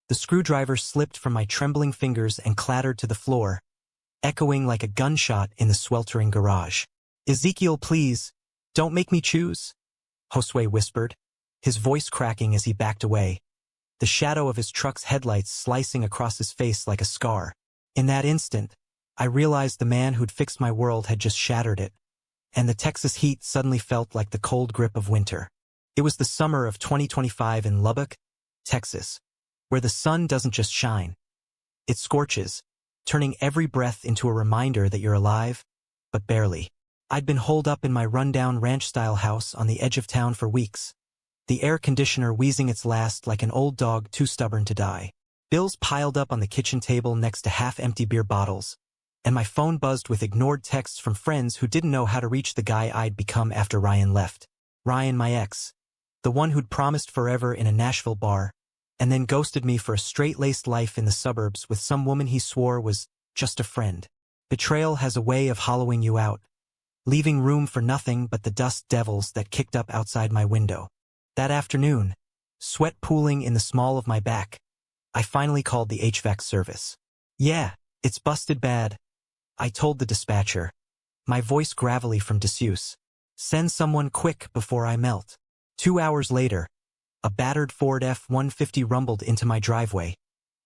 The screwdriver slipped from my trembling fingers and clattered to the floor, echoing like a gunshot in the sweltering garage. "Ezekiel, please, don't make me choose," Josue whispered, his voice cracking as he backed away, the shadow of his truck's headlights slicing across his face like a scar. In that instant, I realized the man who'd fixed my world had just shattered it, and the Texas heat suddenly felt like the cold grip of winter. It was the summer of 2025 in Lubbock, Texas, where the sun doesn't just shine. It scorches, turning every breath into a reminder that you're alive, but barely. I'd been holed up in my rundown ranch-style house on the edge of town for weeks, the air conditioner wheezing its last like an old dog too stubborn to die. Bills piled up on the kitchen table next to half-empty beer bottles, and my phone buzzed with ignored texts from friends who didn't know how to reach the guy I'd become after Ryan left. Ryan, my ex, the one who'd promised forever in a Nashville bar, and then ghosted me for a straight-laced life in the suburbs with some woman he swore was just a friend. Betrayal has a way of hollowing you out, leaving room for nothing but the dust devils that kicked up outside my window. That afternoon, sweat pooling in the small of my back, I finally called the HVAC service. "Yeah, it's busted bad," I told the dispatcher, my voice gravelly from disuse. "Send someone quick before I melt." 2 hours later, a battered Ford F-150 rumbled into my driveway,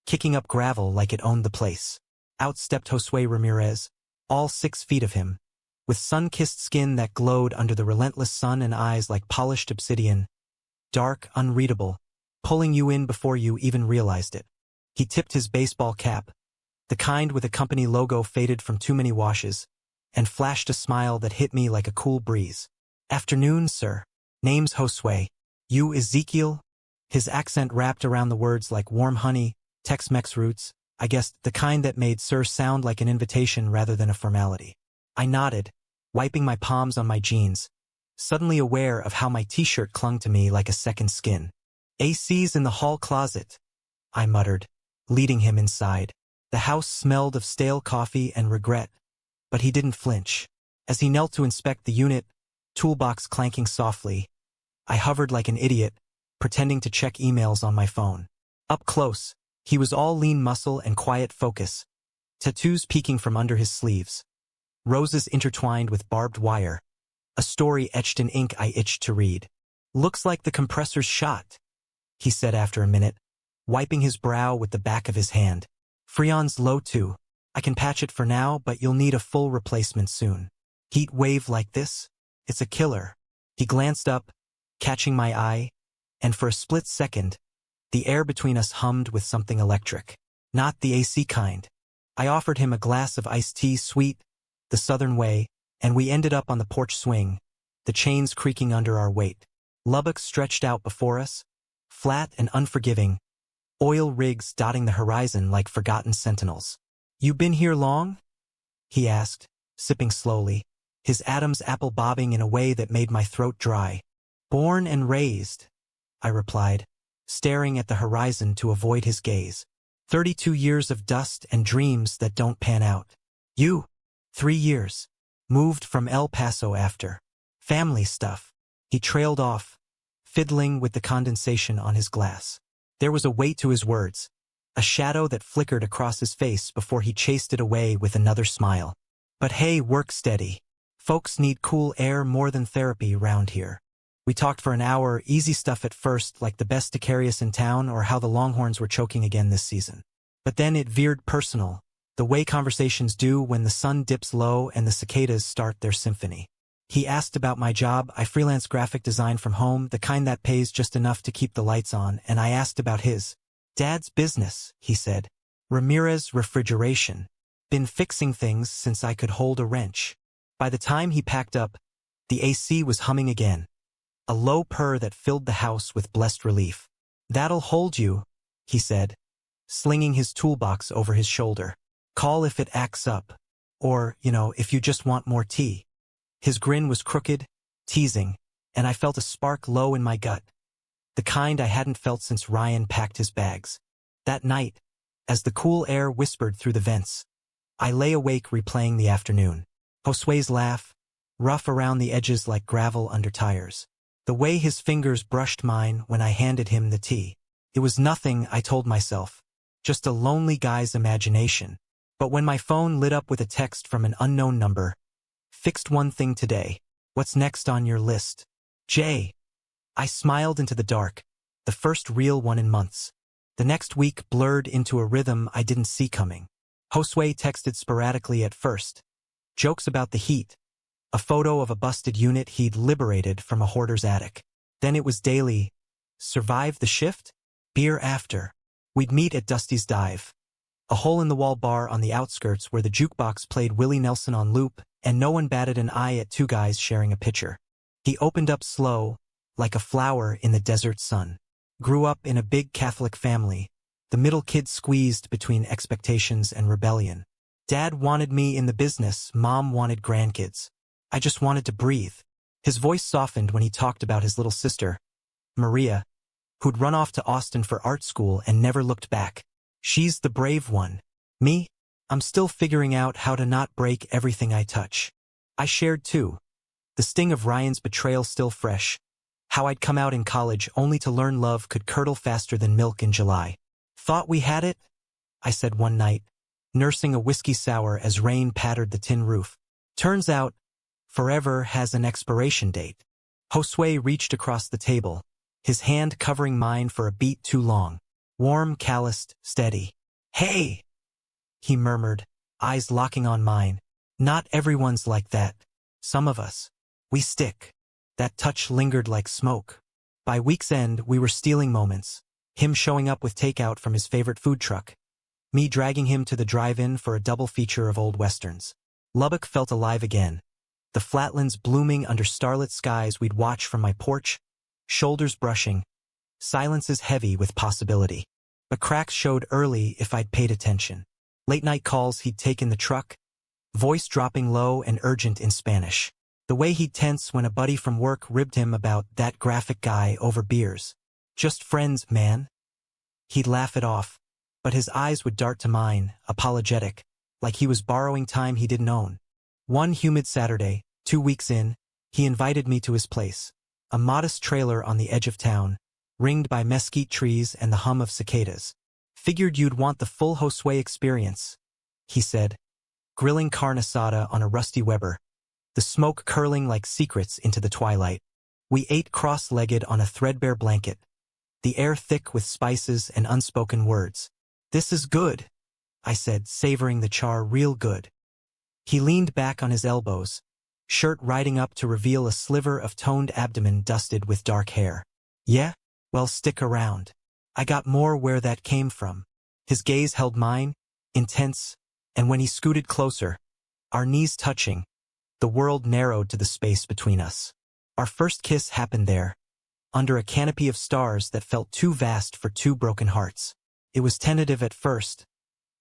kicking up gravel like it owned the place. Out stepped Josue Ramirez, all 6 feet of him, with sun-kissed skin that glowed under the relentless sun and eyes like polished obsidian, dark, unreadable, pulling you in before you even realized it. He tipped his baseball cap, the kind with a company logo faded from too many washes, and flashed a smile that hit me like a cool breeze. "Afternoon, sir. Name's Josue. You Ezekiel?" His accent wrapped around the words like warm honey, Tex-Mex roots, I guess the kind that made sir sound like an invitation rather than a formality. I nodded, wiping my palms on my jeans, suddenly aware of how my t-shirt clung to me like a second skin. "AC's in the hall closet," I muttered, leading him inside. The house smelled of stale coffee and regret, but he didn't flinch. As he knelt to inspect the unit, toolbox clanking softly, I hovered like an idiot, pretending to check emails on my phone. Up close, he was all lean muscle and quiet focus, tattoos peeking from under his sleeves, roses intertwined with barbed wire, a story etched in ink I itched to read. "Looks like the compressor's shot," he said after a minute, wiping his brow with the back of his hand. "Freon's low too. I can patch it for now, but you'll need a full replacement soon. Heat wave like this? It's a killer." He glanced up, catching my eye, and for a split second, the air between us hummed with something electric. Not the AC kind. I offered him a glass of iced tea, sweet, the southern way, and we ended up on the porch swing, the chains creaking under our weight. Lubbock stretched out before us, flat and unforgiving, oil rigs dotting the horizon like forgotten sentinels. "You been here long?" he asked, sipping slowly, his Adam's apple bobbing in a way that made my throat dry. "Born and raised," I replied, staring at the horizon to avoid his gaze. 32 years of dust and dreams that don't pan out. "You?" 3 years. Moved from El Paso after. Family stuff. He trailed off, fiddling with the condensation on his glass. There was a weight to his words, a shadow that flickered across his face before he chased it away with another smile. "But hey, work steady. Folks need cool air more than therapy round here." We talked for an hour, easy stuff at first, like the best to carry us in town or how the Longhorns were choking again this season. But then it veered personal, the way conversations do when the sun dips low and the cicadas start their symphony. He asked about my job. I freelance graphic design from home, the kind that pays just enough to keep the lights on, and I asked about his. "Dad's business," he said. "Ramirez Refrigeration. Been fixing things since I could hold a wrench." By the time he packed up, the AC was humming again, a low purr that filled the house with blessed relief. "That'll hold you," he said, slinging his toolbox over his shoulder. "Call if it acts up. Or, if you just want more tea." His grin was crooked, teasing, and I felt a spark low in my gut, the kind I hadn't felt since Ryan packed his bags. That night, as the cool air whispered through the vents, I lay awake replaying the afternoon. Josue's laugh, rough around the edges like gravel under tires. The way his fingers brushed mine when I handed him the tea. It was nothing, I told myself. Just a lonely guy's imagination. But when my phone lit up with a text from an unknown number, "Fixed one thing today. What's next on your list? Jay." I smiled into the dark, the first real one in months. The next week blurred into a rhythm I didn't see coming. Josue texted sporadically at first. Jokes about the heat. A photo of a busted unit he'd liberated from a hoarder's attic. Then it was daily. Survive the shift? Beer after. We'd meet at Dusty's Dive, a hole-in-the-wall bar on the outskirts where the jukebox played Willie Nelson on loop, and no one batted an eye at two guys sharing a pitcher. He opened up slow, like a flower in the desert sun. Grew up in a big Catholic family, the middle kid squeezed between expectations and rebellion. Dad wanted me in the business, Mom wanted grandkids. I just wanted to breathe. His voice softened when he talked about his little sister, Maria, who'd run off to Austin for art school and never looked back. She's the brave one. Me? I'm still figuring out how to not break everything I touch. I shared too. The sting of Ryan's betrayal still fresh. How I'd come out in college only to learn love could curdle faster than milk in July. Thought we had it? I said one night, nursing a whiskey sour as rain pattered the tin roof. Turns out, forever has an expiration date. Josue reached across the table, his hand covering mine for a beat too long. Warm, calloused, steady. "Hey!" he murmured, eyes locking on mine. "Not everyone's like that. Some of us. We stick." That touch lingered like smoke. By week's end, we were stealing moments. Him showing up with takeout from his favorite food truck. Me dragging him to the drive-in for a double feature of old westerns. Lubbock felt alive again. The flatlands blooming under starlit skies we'd watch from my porch, shoulders brushing, silences heavy with possibility. But cracks showed early if I'd paid attention. Late-night calls he'd take in the truck, voice dropping low and urgent in Spanish. The way he'd tense when a buddy from work ribbed him about that graphic guy over beers. "Just friends, man." He'd laugh it off, but his eyes would dart to mine, apologetic, like he was borrowing time he didn't own. One humid Saturday, 2 weeks in, he invited me to his place, a modest trailer on the edge of town, ringed by mesquite trees and the hum of cicadas. "Figured you'd want the full Josue experience," he said, grilling carne asada on a rusty Weber, the smoke curling like secrets into the twilight. We ate cross-legged on a threadbare blanket, the air thick with spices and unspoken words. "This is good," I said, savoring the char real good. He leaned back on his elbows, shirt riding up to reveal a sliver of toned abdomen dusted with dark hair. "Yeah? Well, stick around. I got more where that came from." His gaze held mine, intense, and when he scooted closer, our knees touching, the world narrowed to the space between us. Our first kiss happened there, under a canopy of stars that felt too vast for two broken hearts. It was tentative at first,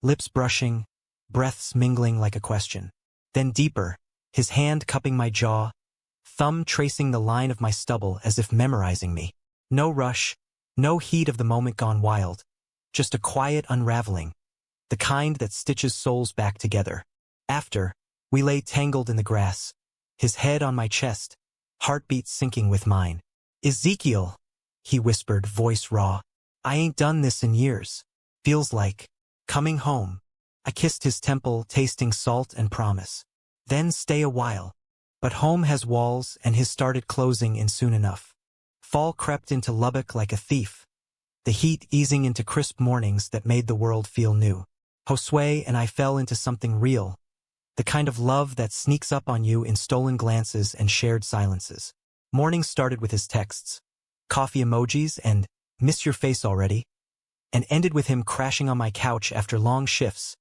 lips brushing, breaths mingling like a question. Then deeper, his hand cupping my jaw, thumb tracing the line of my stubble as if memorizing me. No rush, no heat of the moment gone wild, just a quiet unraveling, the kind that stitches souls back together. After, we lay tangled in the grass, his head on my chest, heartbeat syncing with mine. "Ezekiel," he whispered, voice raw. "I ain't done this in years. Feels like coming home." I kissed his temple, tasting salt and promise. "Then stay a while." But home has walls, and his started closing in soon enough. Fall crept into Lubbock like a thief, the heat easing into crisp mornings that made the world feel new. Josue and I fell into something real, the kind of love that sneaks up on you in stolen glances and shared silences. Mornings started with his texts, coffee emojis and "miss your face already," and ended with him crashing on my couch after long shifts,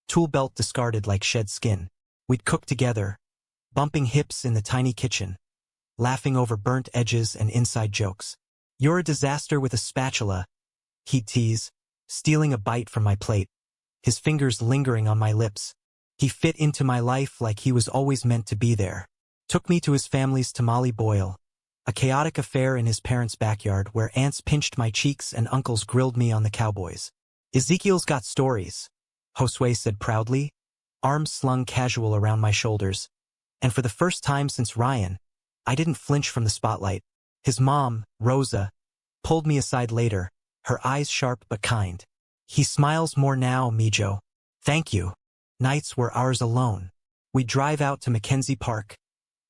tool belt discarded like shed skin. We'd cook together, bumping hips in the tiny kitchen, laughing over burnt edges and inside jokes. "You're a disaster with a spatula," he'd tease, stealing a bite from my plate, his fingers lingering on my lips. He fit into my life like he was always meant to be there. Took me to his family's tamale boil, a chaotic affair in his parents' backyard where aunts pinched my cheeks and uncles grilled me on the cowboys. "Ezekiel's got stories," Josue said proudly, arms slung casual around my shoulders. And for the first time since Ryan, I didn't flinch from the spotlight. His mom, Rosa, pulled me aside later, her eyes sharp but kind. He smiles more now, Mijo. Thank you. Nights were ours alone. We'd drive out to Mackenzie Park,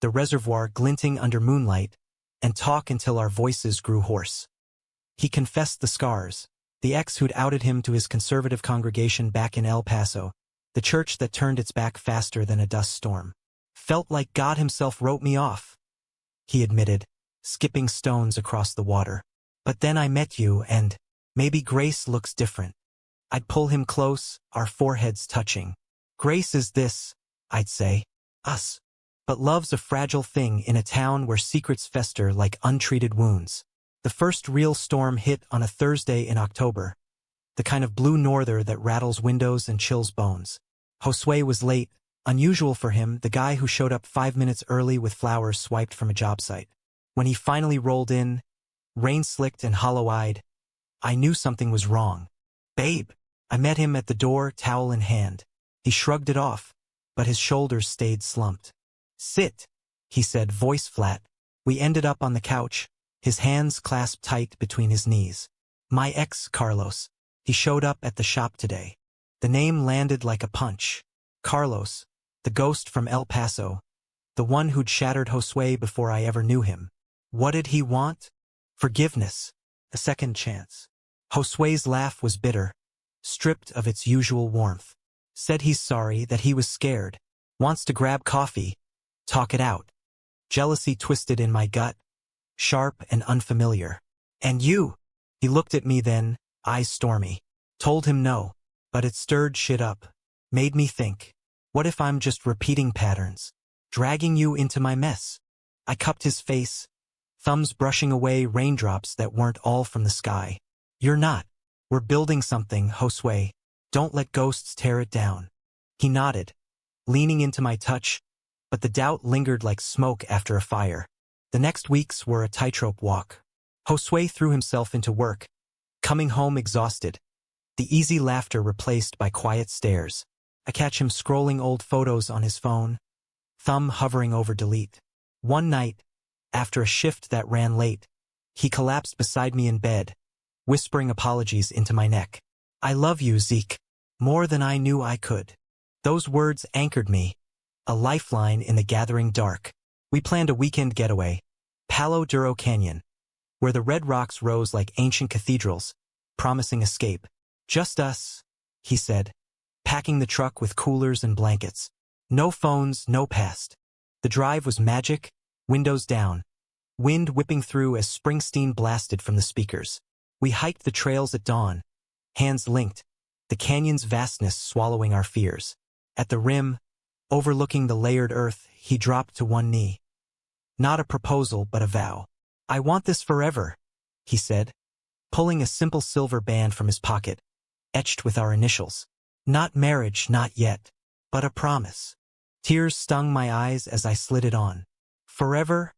the reservoir glinting under moonlight, and talk until our voices grew hoarse. He confessed the scars, the ex who'd outed him to his conservative congregation back in El Paso, the church that turned its back faster than a dust storm. Felt like God himself wrote me off, he admitted, skipping stones across the water. But then I met you and, maybe grace looks different. I'd pull him close, our foreheads touching. Grace is this, I'd say, us. But love's a fragile thing in a town where secrets fester like untreated wounds. The first real storm hit on a Thursday in October, the kind of blue norther that rattles windows and chills bones. Josue was late, unusual for him, the guy who showed up 5 minutes early with flowers swiped from a job site. When he finally rolled in, rain-slicked and hollow-eyed, I knew something was wrong. Babe! I met him at the door, towel in hand. He shrugged it off, but his shoulders stayed slumped. Sit, he said, voice flat. We ended up on the couch, his hands clasped tight between his knees. My ex, Carlos. He showed up at the shop today. The name landed like a punch. Carlos, the ghost from El Paso, the one who'd shattered Josue before I ever knew him. What did he want? Forgiveness. A second chance. Josue's laugh was bitter, stripped of its usual warmth. Said he's sorry, that he was scared. Wants to grab coffee. Talk it out. Jealousy twisted in my gut, sharp and unfamiliar. And you? He looked at me then, eyes stormy. Told him no, but it stirred shit up. Made me think. What if I'm just repeating patterns? Dragging you into my mess? I cupped his face, thumbs brushing away raindrops that weren't all from the sky. You're not. We're building something, Josue. Don't let ghosts tear it down. He nodded, leaning into my touch, but the doubt lingered like smoke after a fire. The next weeks were a tightrope walk. Josue threw himself into work, coming home exhausted, the easy laughter replaced by quiet stares. I catch him scrolling old photos on his phone, thumb hovering over delete. One night, after a shift that ran late, he collapsed beside me in bed, whispering apologies into my neck. I love you, Zeke, more than I knew I could. Those words anchored me, a lifeline in the gathering dark. We planned a weekend getaway, Palo Duro Canyon, where the red rocks rose like ancient cathedrals, promising escape. Just us, he said, packing the truck with coolers and blankets. No phones, no past. The drive was magic, windows down, wind whipping through as Springsteen blasted from the speakers. We hiked the trails at dawn, hands linked, the canyon's vastness swallowing our fears. At the rim, overlooking the layered earth, he dropped to one knee. Not a proposal, but a vow. I want this forever, he said, pulling a simple silver band from his pocket, etched with our initials. Not marriage, not yet, but a promise. Tears stung my eyes as I slid it on. Forever?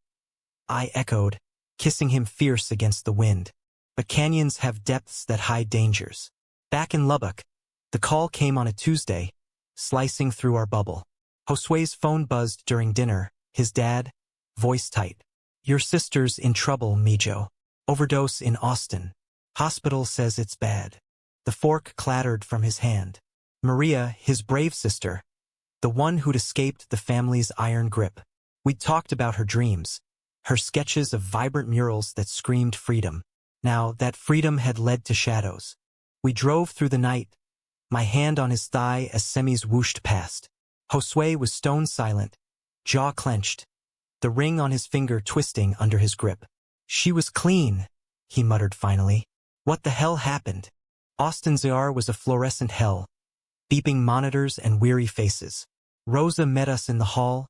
I echoed, kissing him fierce against the wind. But canyons have depths that hide dangers. Back in Lubbock, the call came on a Tuesday, slicing through our bubble. Josue's phone buzzed during dinner, his dad, voice tight. Your sister's in trouble, Mijo. Overdose in Austin. Hospital says it's bad. The fork clattered from his hand. Maria, his brave sister, the one who'd escaped the family's iron grip. We'd talked about her dreams, her sketches of vibrant murals that screamed freedom. Now, that freedom had led to shadows. We drove through the night, my hand on his thigh as semis whooshed past. Josue was stone silent, jaw clenched, the ring on his finger twisting under his grip. She was clean, he muttered finally. What the hell happened? Austin ZR was a fluorescent hell, beeping monitors and weary faces. Rosa met us in the hall,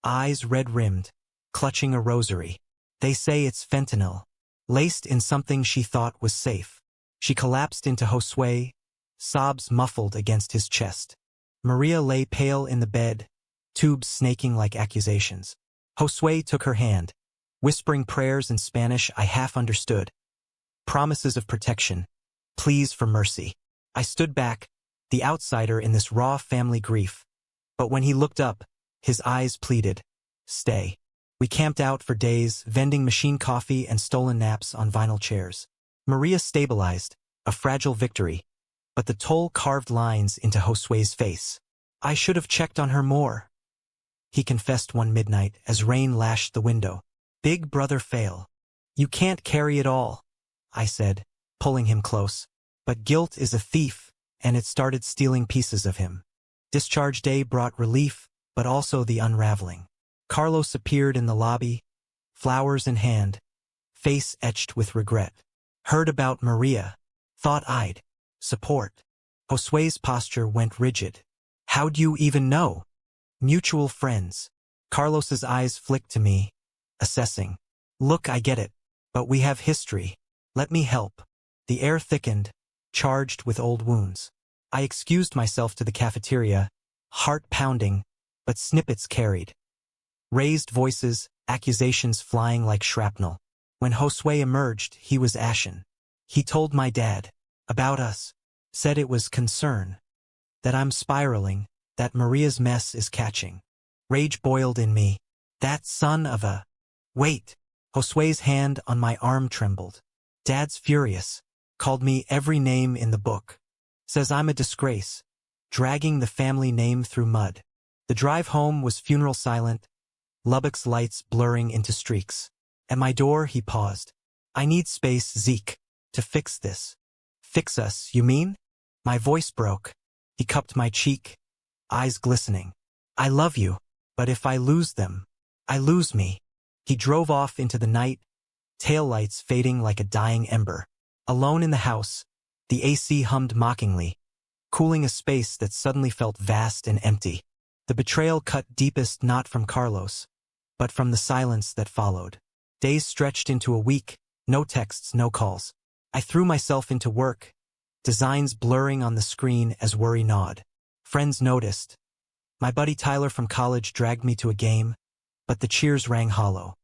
eyes red-rimmed, clutching a rosary. They say it's fentanyl, laced in something she thought was safe. She collapsed into Josue, sobs muffled against his chest. Maria lay pale in the bed, tubes snaking like accusations. Josue took her hand, whispering prayers in Spanish I half understood. Promises of protection, pleas for mercy. I stood back, the outsider in this raw family grief. But when he looked up, his eyes pleaded, stay. We camped out for days, vending machine coffee and stolen naps on vinyl chairs. Maria stabilized, a fragile victory, but the toll carved lines into Josue's face. I should have checked on her more, he confessed one midnight as rain lashed the window. Big brother fail. You can't carry it all, I said, pulling him close. But guilt is a thief, and it started stealing pieces of him. Discharge day brought relief, but also the unraveling. Carlos appeared in the lobby, flowers in hand, face etched with regret. Heard about Maria. Thought I'd support. Josue's posture went rigid. How'd you even know? Mutual friends. Carlos's eyes flicked to me, assessing. Look, I get it, but we have history. Let me help. The air thickened, charged with old wounds. I excused myself to the cafeteria, heart pounding, but snippets carried. Raised voices, accusations flying like shrapnel. When Josue emerged, he was ashen. He told my dad about us, said it was concern, that I'm spiraling, that Maria's mess is catching. Rage boiled in me. That son of a... Wait! Josue's hand on my arm trembled. Dad's furious. Called me every name in the book. Says I'm a disgrace, dragging the family name through mud. The drive home was funeral silent, Lubbock's lights blurring into streaks. At my door, he paused. I need space, Zeke, to fix this. Fix us, you mean? My voice broke. He cupped my cheek, eyes glistening. I love you, but if I lose them, I lose me. He drove off into the night, taillights fading like a dying ember. Alone in the house, the AC hummed mockingly, cooling a space that suddenly felt vast and empty. The betrayal cut deepest not from Carlos, but from the silence that followed. Days stretched into a week, no texts, no calls. I threw myself into work, designs blurring on the screen as worry gnawed. Friends noticed. My buddy Tyler from college dragged me to a game, but the cheers rang hollow.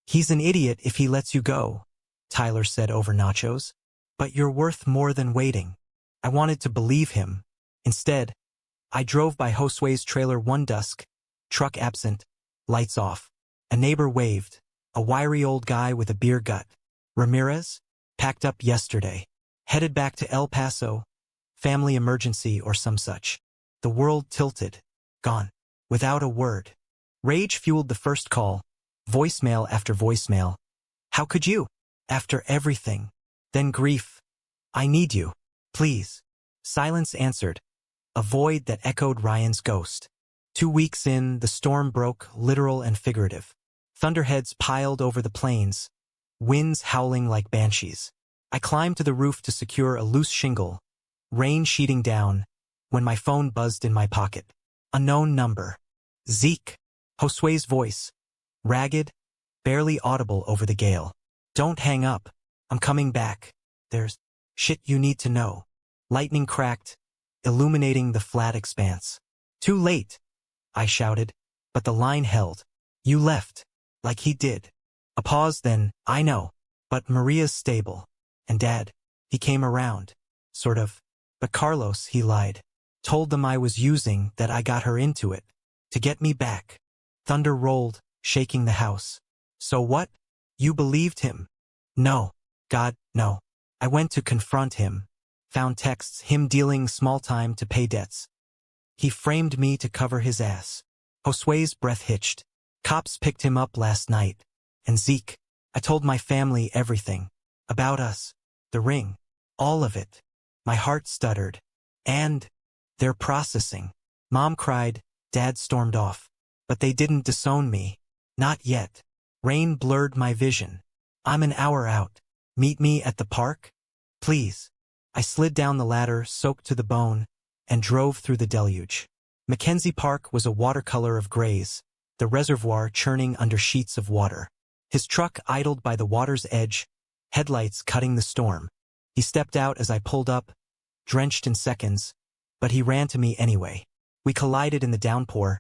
He's an idiot if he lets you go, Tyler said over nachos. But you're worth more than waiting. I wanted to believe him. Instead, I drove by Josue's trailer one dusk, truck absent, lights off. A neighbor waved, a wiry old guy with a beer gut. Ramirez? Packed up yesterday. Headed back to El Paso. Family emergency or some such. The world tilted. Gone. Without a word. Rage fueled the first call. Voicemail after voicemail. How could you? After everything. Then grief. I need you. Please. Silence answered. A void that echoed Ryan's ghost. 2 weeks in, the storm broke, literal and figurative. Thunderheads piled over the plains, winds howling like banshees. I climbed to the roof to secure a loose shingle, rain sheeting down, when my phone buzzed in my pocket. Unknown number. Zeke. Josue's voice. Ragged, barely audible over the gale. Don't hang up. I'm coming back. There's shit you need to know. Lightning cracked, illuminating the flat expanse. Too late, I shouted, but the line held. You left, like he did. A pause then, I know, but Maria's stable. And Dad, he came around, sort of. But Carlos, he lied. Told them I was using, that I got her into it. To get me back. Thunder rolled, shaking the house. So what? You believed him? No. God, no. I went to confront him. Found texts, him dealing small time to pay debts. He framed me to cover his ass. Josue's breath hitched. Cops picked him up last night. And Zeke, I told my family everything. About us. The ring. All of it. My heart stuttered. And they're processing. Mom cried, Dad stormed off. But they didn't disown me. Not yet. Rain blurred my vision. I'm an hour out. Meet me at the park? Please. I slid down the ladder, soaked to the bone, and drove through the deluge. Mackenzie Park was a watercolor of grays, the reservoir churning under sheets of water. His truck idled by the water's edge, headlights cutting the storm. He stepped out as I pulled up, drenched in seconds, but he ran to me anyway. We collided in the downpour,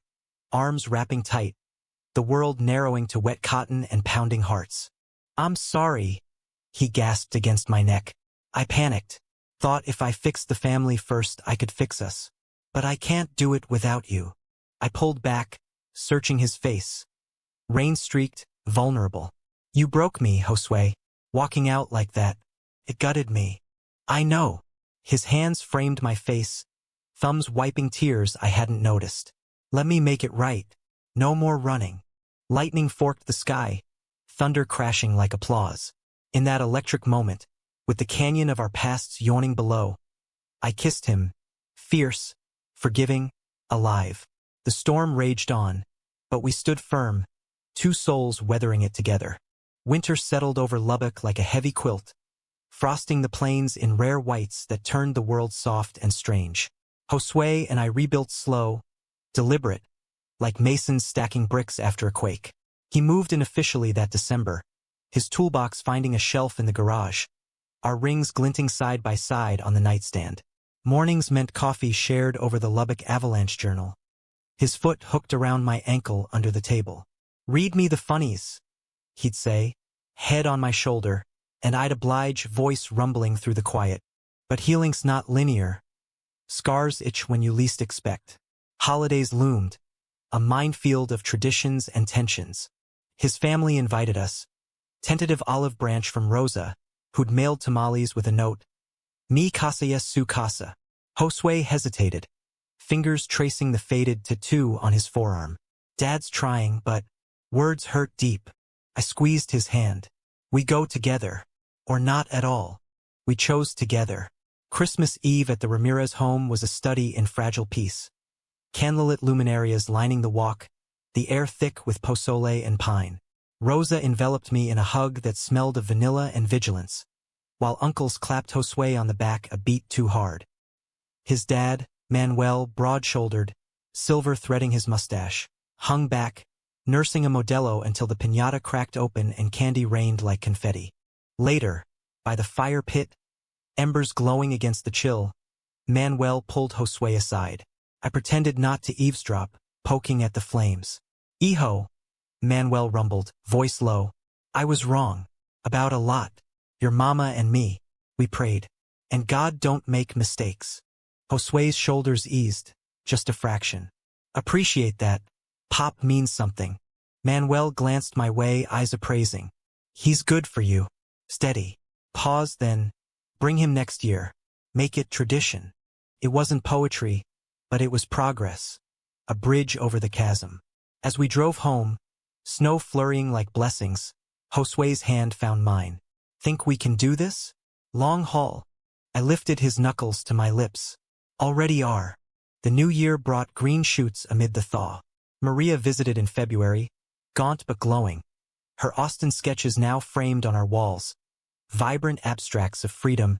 arms wrapping tight, the world narrowing to wet cotton and pounding hearts. I'm sorry, he gasped against my neck. I panicked. Thought if I fixed the family first I could fix us. But I can't do it without you. I pulled back, searching his face. Rain-streaked, vulnerable. You broke me, Josue. Walking out like that. It gutted me. I know. His hands framed my face, thumbs wiping tears I hadn't noticed. Let me make it right. No more running. Lightning forked the sky, thunder crashing like applause. In that electric moment, with the canyon of our pasts yawning below, I kissed him, fierce, forgiving, alive. The storm raged on, but we stood firm, two souls weathering it together. Winter settled over Lubbock like a heavy quilt, frosting the plains in rare whites that turned the world soft and strange. Josue and I rebuilt slow, deliberate, like masons stacking bricks after a quake. He moved in officially that December, his toolbox finding a shelf in the garage, our rings glinting side by side on the nightstand. Mornings meant coffee shared over the Lubbock Avalanche Journal, his foot hooked around my ankle under the table. Read me the funnies, he'd say, head on my shoulder, and I'd oblige, voice rumbling through the quiet. But healing's not linear. Scars itch when you least expect. Holidays loomed, a minefield of traditions and tensions. His family invited us. Tentative olive branch from Rosa, who'd mailed tamales with a note. Mi casa es su casa. Josue hesitated, fingers tracing the faded tattoo on his forearm. Dad's trying, but words hurt deep. I squeezed his hand. We go together. Or not at all. We chose together. Christmas Eve at the Ramirez home was a study in fragile peace. Candlelit luminarias lining the walk, the air thick with pozole and pine. Rosa enveloped me in a hug that smelled of vanilla and vigilance, while uncles clapped Josue on the back a beat too hard. His dad, Manuel, broad-shouldered, silver threading his mustache, hung back, nursing a Modelo until the piñata cracked open and candy rained like confetti. Later, by the fire pit, embers glowing against the chill, Manuel pulled Josue aside. I pretended not to eavesdrop, poking at the flames. Hijo, Manuel rumbled, voice low. I was wrong. About a lot. Your mama and me. We prayed. And God don't make mistakes. Josue's shoulders eased, just a fraction. Appreciate that. Pop means something. Manuel glanced my way, eyes appraising. He's good for you. Steady. Pause, then. Bring him next year. Make it tradition. It wasn't poetry, but it was progress. A bridge over the chasm. As we drove home, snow flurrying like blessings, Josue's hand found mine. Think we can do this? Long haul. I lifted his knuckles to my lips. Already are. The new year brought green shoots amid the thaw. Maria visited in February, gaunt but glowing. Her Austin sketches now framed on our walls. Vibrant abstracts of freedom,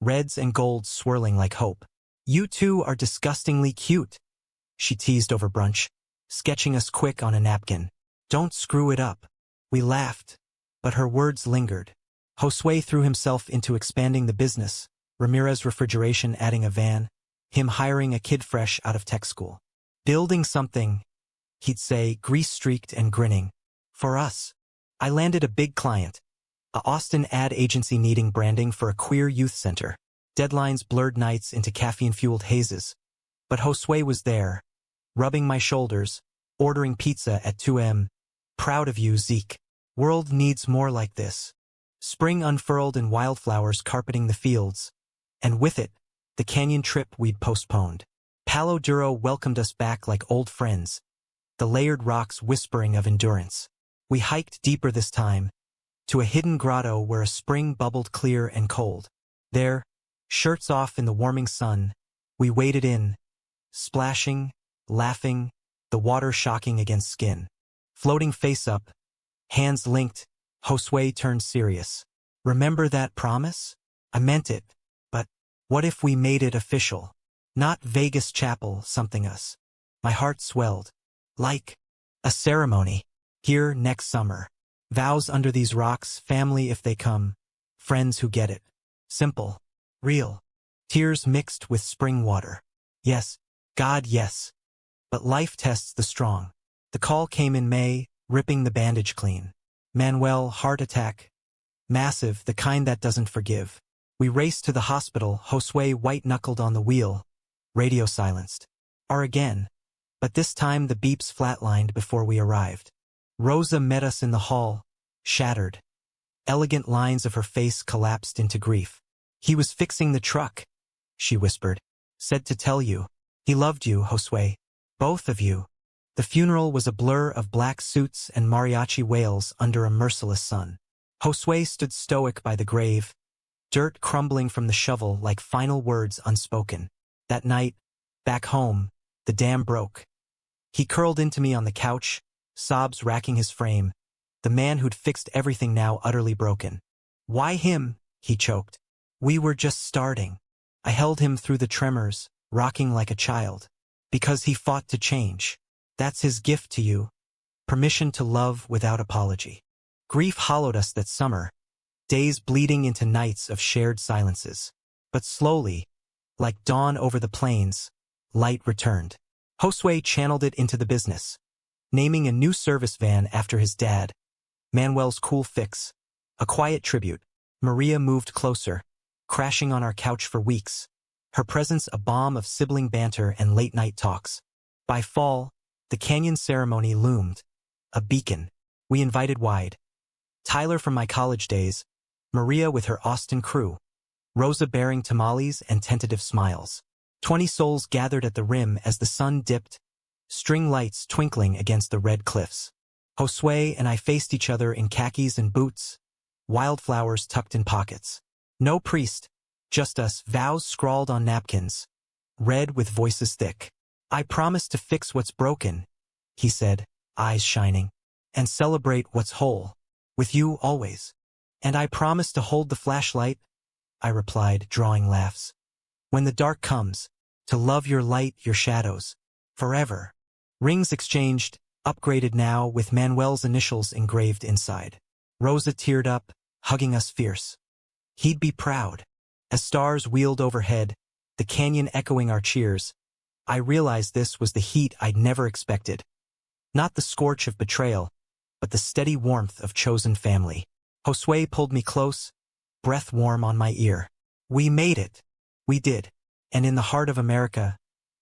reds and golds swirling like hope. You two are disgustingly cute, she teased over brunch, sketching us quick on a napkin. Don't screw it up. We laughed, but her words lingered. Josue threw himself into expanding the business, Ramirez Refrigeration adding a van, him hiring a kid fresh out of tech school. Building something, he'd say, grease-streaked and grinning. For us. I landed a big client, a Austin ad agency needing branding for a queer youth center. Deadlines blurred nights into caffeine-fueled hazes. But Josue was there, rubbing my shoulders, ordering pizza at 2 a.m. Proud of you, Zeke. World needs more like this. Spring unfurled in wildflowers carpeting the fields, and with it, the canyon trip we'd postponed. Palo Duro welcomed us back like old friends, the layered rocks whispering of endurance. We hiked deeper this time, to a hidden grotto where a spring bubbled clear and cold. There, shirts off in the warming sun, we waded in, splashing, laughing, the water shocking against skin. Floating face up, hands linked, Josue turned serious. Remember that promise? I meant it, but what if we made it official? Not Vegas chapel something us. My heart swelled. Like a ceremony. Here next summer. Vows under these rocks, family if they come. Friends who get it. Simple. Real. Tears mixed with spring water. Yes. God, yes. But life tests the strong. The call came in May, ripping the bandage clean. Manuel, heart attack. Massive, the kind that doesn't forgive. We raced to the hospital, Josue white-knuckled on the wheel. Radio silenced. Or again. But this time the beeps flatlined before we arrived. Rosa met us in the hall, shattered. Elegant lines of her face collapsed into grief. He was fixing the truck, she whispered. Said to tell you. He loved you, Josue. Both of you. The funeral was a blur of black suits and mariachi wails under a merciless sun. Josue stood stoic by the grave, dirt crumbling from the shovel like final words unspoken. That night, back home, the dam broke. He curled into me on the couch, sobs racking his frame. The man who'd fixed everything now utterly broken. Why him? He choked. We were just starting. I held him through the tremors, rocking like a child. Because he fought to change. That's his gift to you. Permission to love without apology. Grief hollowed us that summer, days bleeding into nights of shared silences. But slowly, like dawn over the plains, light returned. Josue channeled it into the business, naming a new service van after his dad, Manuel's cool fix, a quiet tribute. Maria moved closer, crashing on our couch for weeks, her presence a balm of sibling banter and late-night talks. By fall, the canyon ceremony loomed, a beacon. We invited wide. Tyler from my college days, Maria with her Austin crew, Rosa bearing tamales and tentative smiles. 20 souls gathered at the rim as the sun dipped, string lights twinkling against the red cliffs. Josue and I faced each other in khakis and boots, wildflowers tucked in pockets. No priest, just us, vows scrawled on napkins, red with voices thick. I promise to fix what's broken, he said, eyes shining, and celebrate what's whole, with you always. And I promise to hold the flashlight, I replied, drawing laughs. When the dark comes, to love your light, your shadows, forever. Rings exchanged, upgraded now with Manuel's initials engraved inside. Rosa teared up, hugging us fierce. He'd be proud. As stars wheeled overhead, the canyon echoing our cheers, I realized this was the heat I'd never expected. Not the scorch of betrayal, but the steady warmth of chosen family. Josue pulled me close, breath warm on my ear. We made it. We did. And in the heart of America,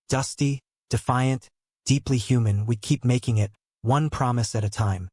dusty, defiant, deeply human, we keep making it, one promise at a time.